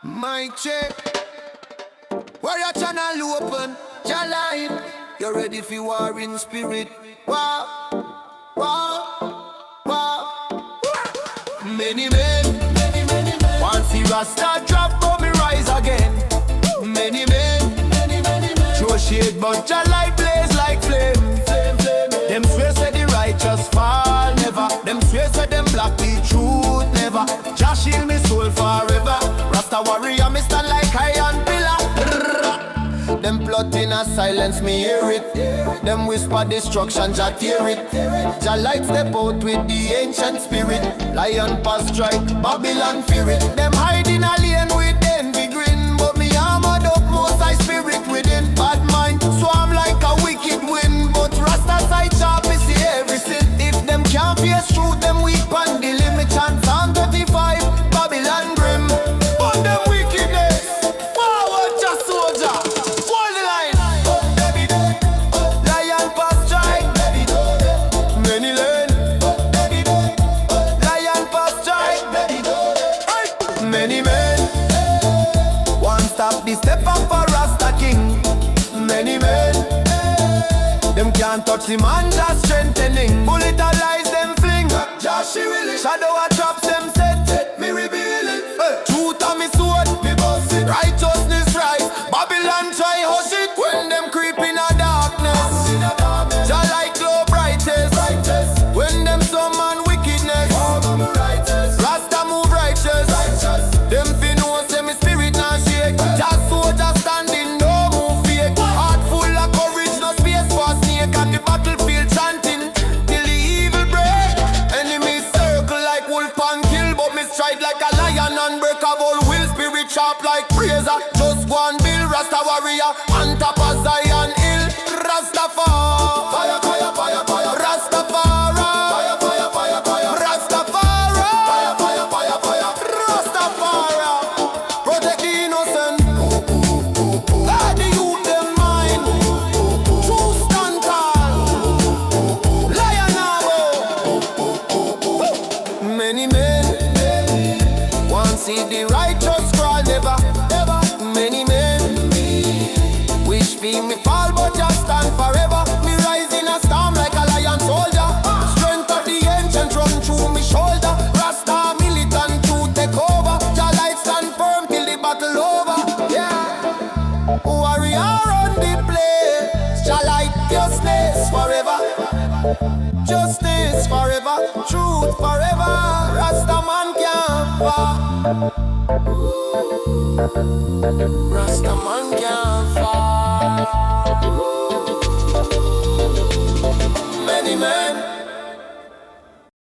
Mic check. Where your channel open? Jah Light. You ready for war in spirit? Wow, wow, wow. Many men want see Rasta drop, but me rise again. Many men throw shade, but Jah Light blaze like flame. Them swear say the righteous fall never. Them swear say them block the truth never. Jah shield me soul forever. Rasta warrior me stand like iron pillar. Them plotting a silence me hear it. Them whisper destruction Jah tear it. Jah Light step out with the ancient spirit. Lion pass strike, Babylon fear it. Them hide in a lane with envy grin, but me armored up most high spirit within. Bad mind, so I'm like a wicked wind, but Rasta side sharp is see everything. If them can't face truth, them weak on the limit. And Psalm 35, Babylon grim. But them wickedness, forward just soldier. Hold the line. Lion pass strike. Many learn. Lion pass strike. Many men one stop the step up for Rasta King. Many men, them can't touch the man just strengthening. Bullet a lies them fling. Josh really. Shadow a traps them set. Me reveal it. Truth on me sword. Me boss it. Righteousness rise. Babylon try hush it. When them creep in a darkness. Jah Light glow brightest. When them some man wickedness. Rasta move righteous. Them fi know say me spirit not shake. Just soldier standing, no move fake. Heart full of courage, no space for snake. At the battlefield chanting till the evil break. Enemies circle like wolf and kill, but me stride like a lion and break a whole will. Spirit sharp like razor. Just one bill, Rasta warrior on top of Zion hill. Rastafari, fire, fire, fire, fire. Rastafari, fire, fire, fire, fire. Rastafari, fire, fire, fire, fire. Rastafari, protect the innocent. Guard the youth them mind. True stand tall. Lion arrow. Many men want see the righteous crawl never, ever. Many men wish for me fall, but just stand forever. Me rise in a storm like a lion soldier. Strength of the ancient run through me shoulder. Rasta militant to take over. Jah Light stand firm till the battle over. Yeah, warrior on the place. Jah Light justice forever. Justice forever. Truth forever. Rasta man can't fall. Rasta man can't fall. Many men